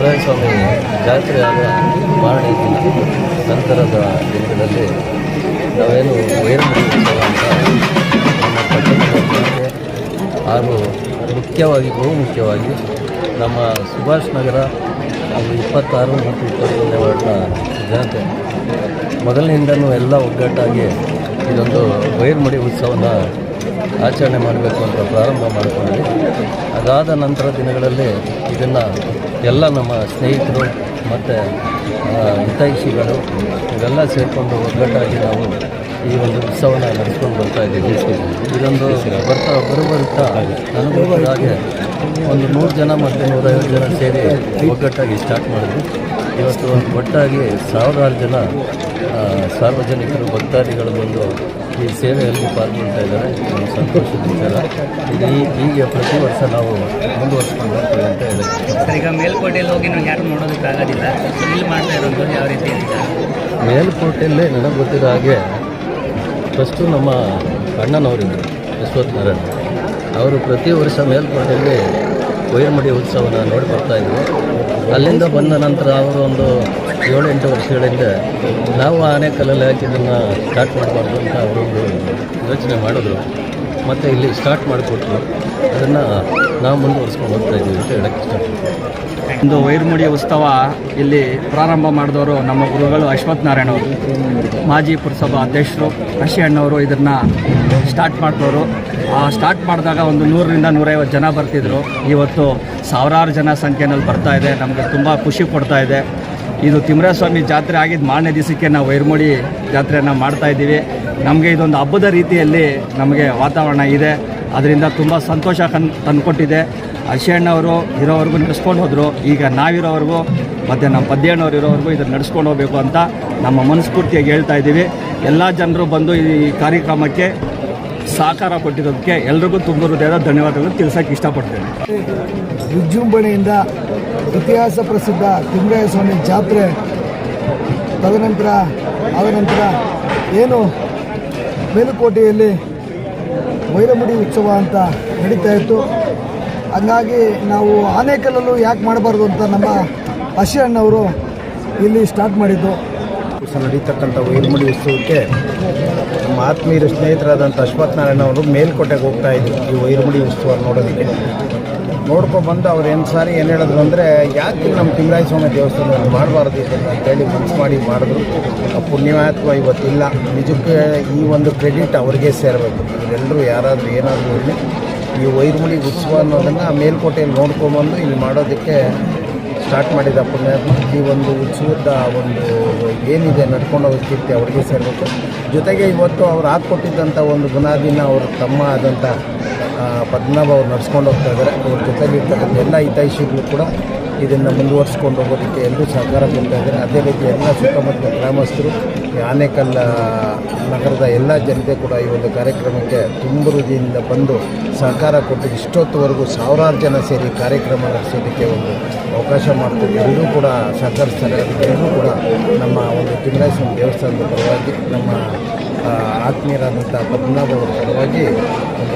ತಿಮ್ಮರಾಯಸ್ವಾಮಿ ಜಾತ್ರೆ ಆದ ಮಾರನೇ ದಿನ ನಂತರದ ದಿನಗಳಲ್ಲಿ ನಾವೇನು ವೈರಮುಡಿ ಉತ್ಸವ ಅಂತ ನಮ್ಮ ಪಟ್ಟಣದ ಜನತೆ ಹಾಗೂ ಮುಖ್ಯವಾಗಿ ಬಹುಮುಖ್ಯವಾಗಿ ನಮ್ಮ ಸುಭಾಷ್ ನಗರ ಹಾಗೂ 26 ಮತ್ತು 21ನೇ ವಾರ್ಡ್ನ ಜನತೆ ಮೊದಲಿನಿಂದಲೂ ಎಲ್ಲ ಒಗ್ಗಟ್ಟಾಗಿ ಇದೊಂದು ವೈರಮುಡಿ ಉತ್ಸವನ ಆಚರಣೆ ಮಾಡಬೇಕು ಅಂತ ಪ್ರಾರಂಭ ಮಾಡಿಕೊಂಡ್ವಿ. ಅದಾದ ನಂತರ ದಿನಗಳಲ್ಲಿ ಇದನ್ನು ಎಲ್ಲ ನಮ್ಮ ಸ್ನೇಹಿತರು ಮತ್ತು ಹಿತೈಷಿಗಳು ಇವೆಲ್ಲ ಸೇರಿಕೊಂಡು ಒಗ್ಗಟ್ಟಾಗಿ ನಾವು ಈ ಒಂದು ಉತ್ಸವನ ನಡೆಸ್ಕೊಂಡು ಬರ್ತಾಯಿದ್ದೀವಿ. ಇದೊಂದು ಬರುತ್ತಾ ನನಗೂ ಹಾಗೆ ಒಂದು 100 ಜನ ಮತ್ತು 150 ಜನ ಸೇರಿ ಒಗ್ಗಟ್ಟಾಗಿ ಸ್ಟಾರ್ಟ್ ಮಾಡಿದ್ವಿ. ಇವತ್ತು ಒಟ್ಟಾಗಿ 1000 ಜನ ಸಾರ್ವಜನಿಕರು ಭಕ್ತಾದಿಗಳು ಬಂದು ಈ ಸೇವೆಯಲ್ಲಿ ಪಾಲ್ಗೊಳ್ತಾ ಇದ್ದಾರೆ. ಒಂದು ಸಂತೋಷದ ವಿಚಾರ. ಇದು ಹೀಗೆ ಪ್ರತಿ ವರ್ಷ ನಾವು ಮುಂದುವರ್ಸ್ಕೊಂಡು ಹೋಗ್ತೀವಿ ಅಂತ ಹೇಳಿ. ಈಗ ಮೇಲ್ಕೋಟೆಯಲ್ಲಿ ಹೋಗಿ ನಾವು ಯಾರು ನೋಡೋದಕ್ಕಾಗೋದಿಲ್ಲ, ಇಲ್ಲಿ ಮಾಡ್ತಾ ಇರೋದು ಯಾವ ರೀತಿ? ಮೇಲ್ಕೋಟೆಯಲ್ಲೇ ನನಗೆ ಗೊತ್ತಿರೋ ಹಾಗೆ ಫಸ್ಟು ನಮ್ಮ ಅಣ್ಣನವರಿದ್ದರು ಯಶವಂತನಾರಾಯಣ, ಅವರು ಪ್ರತಿ ವರ್ಷ ಮೇಲ್ಕೋಟೆಯಲ್ಲಿ ವೈರಮುಡಿ ಉತ್ಸವನ ನೋಡಿ ಬರ್ತಾಯಿದ್ರು. ಅಲ್ಲಿಂದ ಬಂದ ನಂತರ ಅವರು ಒಂದು 7-8 ವರ್ಷಗಳಿಂದ ನಾವು ಆನೆಕಲ್ಲಲ್ಲಿ ಹಾಕಿ ಇದನ್ನು ಸ್ಟಾರ್ಟ್ ಮಾಡಬಾರ್ದು ಅಂತ ಅವರೊಂದು ಯೋಚನೆ ಮಾಡಿದ್ರು. ಮತ್ತು ಇಲ್ಲಿ ಸ್ಟಾರ್ಟ್ ಮಾಡಿಕೊಟ್ರು. ಅದನ್ನು ನಾವು ಮುಂದುವರಿಸ್ಕೊಂಡು ಹೋಗ್ತಾಯಿದ್ದೀವಿ ಅಂತ ಹೇಳೋಕ್ಕೆ ಇಷ್ಟಪಡ್ತೀವಿ. ಒಂದು ವೈರಮುಡಿ ಉತ್ಸವ ಇಲ್ಲಿ ಪ್ರಾರಂಭ ಮಾಡಿದವರು ನಮ್ಮ ಗುರುಗಳು ಅಶ್ವತ್ಥನಾರಾಯಣ ಅವರು, ಮಾಜಿ ಪುರಸಭಾ ಅಧ್ಯಕ್ಷರು ಕಶಿ ಅಣ್ಣವರು ಇದನ್ನು ಸ್ಟಾರ್ಟ್ ಮಾಡಿದವರು. ಸ್ಟಾರ್ಟ್ ಮಾಡಿದಾಗ ಒಂದು 100ರಿಂದ 150 ಜನ ಬರ್ತಿದ್ರು. ಇವತ್ತು 1000 ಜನ ಸಂಖ್ಯೆಯಲ್ಲಿ ಬರ್ತಾಯಿದೆ. ನಮಗೆ ತುಂಬ ಖುಷಿ ಕೊಡ್ತಾ ಇದೆ. ಇದು ತಿಮ್ಮರಾಯಸ್ವಾಮಿ ಜಾತ್ರೆ ಆಗಿದ್ದ ಮಾರನೇ ದಿವಸಕ್ಕೆ ನಾವು ವೈರಮುಡಿ ಜಾತ್ರೆಯನ್ನು ಮಾಡ್ತಾಯಿದ್ದೀವಿ. ನಮಗೆ ಇದೊಂದು ಹಬ್ಬದ ರೀತಿಯಲ್ಲಿ ನಮಗೆ ವಾತಾವರಣ ಇದೆ. ಅದರಿಂದ ತುಂಬ ಸಂತೋಷ ತಂದುಕೊಟ್ಟಿದೆ. ಅಶಣ್ಣವರು ಇರೋವರೆಗೂ ನಡೆಸ್ಕೊಂಡು ಹೋದರು. ಈಗ ನಾವಿರೋವರೆಗೂ ಮತ್ತು ನಮ್ಮ ಪದ್ಯಣ್ಣವ್ರು ಇರೋವರೆಗೂ ಇದನ್ನು ನಡೆಸ್ಕೊಂಡು ಹೋಗಬೇಕು ಅಂತ ನಮ್ಮ ಮನಸ್ಫೂರ್ತಿಯಾಗಿ ಹೇಳ್ತಾ ಇದ್ದೀವಿ. ಎಲ್ಲ ಜನರು ಬಂದು ಈ ಕಾರ್ಯಕ್ರಮಕ್ಕೆ ಸಹಕಾರ ಕೊಟ್ಟಿದ್ದಕ್ಕೆ ಎಲ್ರಿಗೂ ತುಂಬ ಹೃದಯದ ಧನ್ಯವಾದಗಳು ತಿಳಿಸೋಕ್ಕೆ ಇಷ್ಟಪಡ್ತೇನೆ. ವಿಜೃಂಭಣೆಯಿಂದ ಇತಿಹಾಸ ಪ್ರಸಿದ್ಧ ತಿಮ್ಮರಾಯಸ್ವಾಮಿ ಜಾತ್ರೆ ಆದ ನಂತರ ಏನು ಮೇಲುಕೋಟೆಯಲ್ಲಿ ವೈರಮುಡಿ ಉತ್ಸವ ಅಂತ ನಡೀತಾ ಇತ್ತು. ಹಂಗಾಗಿ ನಾವು ಆನೇಕಲ್ಲಲ್ಲೂ ಯಾಕೆ ಮಾಡಬಾರ್ದು ಅಂತ ನಮ್ಮ ಅಶಿ ಅಣ್ಣವರು ಇಲ್ಲಿ ಸ್ಟಾರ್ಟ್ ಮಾಡಿದ್ದು. ನಡೀತಕ್ಕಂಥ ವೈರಮುಡಿ ಉತ್ಸವಕ್ಕೆ ನಮ್ಮ ಆತ್ಮೀಯರು ಸ್ನೇಹಿತರಾದಂಥ ಅಶ್ವತ್ಥನಾರಾಯಣ ಅವರು ಮೇಲ್ಕೋಟೆಗೆ ಹೋಗ್ತಾ ಇದ್ರು ಈ ವೈರಮುಡಿ ಉತ್ಸವ ನೋಡೋದಕ್ಕೆ. ನೋಡ್ಕೊಂಡ್ಬಂದು ಅವ್ರು ಸಾರಿ ಏನು ಹೇಳಿದ್ರು ಅಂದರೆ, ಯಾಕೆ ನಮ್ಮ ತಿಮ್ಮರಾಯಸ್ವಾಮಿ ದೇವಸ್ಥಾನದಲ್ಲಿ ಮಾಡಬಾರ್ದು ಇದನ್ನು ಅಂತೇಳಿ ಮನಸ್ಸು ಮಾಡಿ ಮಾಡಿದ್ರು. ಪುಣ್ಯವಾತ್ವ ಇವತ್ತಿಲ್ಲ. ನಿಜಕ್ಕೆ ಈ ಒಂದು ಕ್ರೆಡಿಟ್ ಅವ್ರಿಗೆ ಸೇರಬೇಕು. ಇವರೆಲ್ಲರೂ ಯಾರಾದರೂ ಏನಾದರೂ ಇರಲಿ, ಈ ವೈರಮುಡಿ ಉತ್ಸವ ಅನ್ನೋದನ್ನು ಮೇಲ್ಕೋಟೆಯಲ್ಲಿ ನೋಡ್ಕೊಂಬಂದು ಇಲ್ಲಿ ಮಾಡೋದಕ್ಕೆ ಸ್ಟಾರ್ಟ್ ಮಾಡಿದ ಪುಣ್ಯಾತ್ಮ. ಈ ಒಂದು ಉತ್ಸವದ ಒಂದು ಏನಿದೆ ನಡ್ಕೊಂಡು ಹೋಗೋ ಕೀರ್ತಿ ಅವ್ರಿಗೆ ಸೇರಬೇಕು. ಜೊತೆಗೆ ಇವತ್ತು ಅವ್ರು ಹಾಕ್ಕೊಟ್ಟಿದ್ದಂಥ ಒಂದು ಬುನಾದಿನ ಅವ್ರ ತಮ್ಮ ಆದಂಥ ಪದ್ಮನಾಭ ಅವ್ರು ನಡ್ಸ್ಕೊಂಡು ಹೋಗ್ತಾ ಇದ್ದಾರೆ. ಅವ್ರ ಜೊತೆಲಿ ಇರ್ತಕ್ಕಂಥ ಎಲ್ಲ ಹಿತೈಷಿಗಳು ಕೂಡ ಇದನ್ನು ಮುಂದುವರಿಸ್ಕೊಂಡು ಹೋಗೋದಕ್ಕೆ ಎಲ್ಲರೂ ಸಹಕಾರ ಕೊಡ್ತಾ ಇದ್ದಾರೆ. ಅದೇ ರೀತಿ ಎಲ್ಲ ಸುತ್ತಮುತ್ತ ಗ್ರಾಮಸ್ಥರು, ಆನೇಕಲ್ ನಗರದ ಎಲ್ಲ ಜನತೆ ಕೂಡ ಈ ಒಂದು ಕಾರ್ಯಕ್ರಮಕ್ಕೆ ತುಂಬ ಹೃದಯದಿಂದ ಬಂದು ಸಹಕಾರ ಕೊಟ್ಟು ಇಷ್ಟೊತ್ತುವರೆಗೂ 1000 ಜನ ಸೇರಿ ಕಾರ್ಯಕ್ರಮ ನಡೆಸೋದಕ್ಕೆ ಒಂದು ಅವಕಾಶ ಮಾಡ್ತಾರೆ. ಎಲ್ಲರೂ ಕೂಡ ಸಹಕರಿಸ್ತಾರೆ. ಅದಕ್ಕೆಲ್ಲರೂ ಕೂಡ ನಮ್ಮ ಒಂದು ತಿಮ್ಮರಾಯಸ್ವಾಮಿ ದೇವಸ್ಥಾನದ ಪರವಾಗಿ, ನಮ್ಮ ಆತ್ಮೀಯರಾದಂಥ ಪದ್ಮನಾಭ ಅವರ ಪರವಾಗಿ ಒಂದು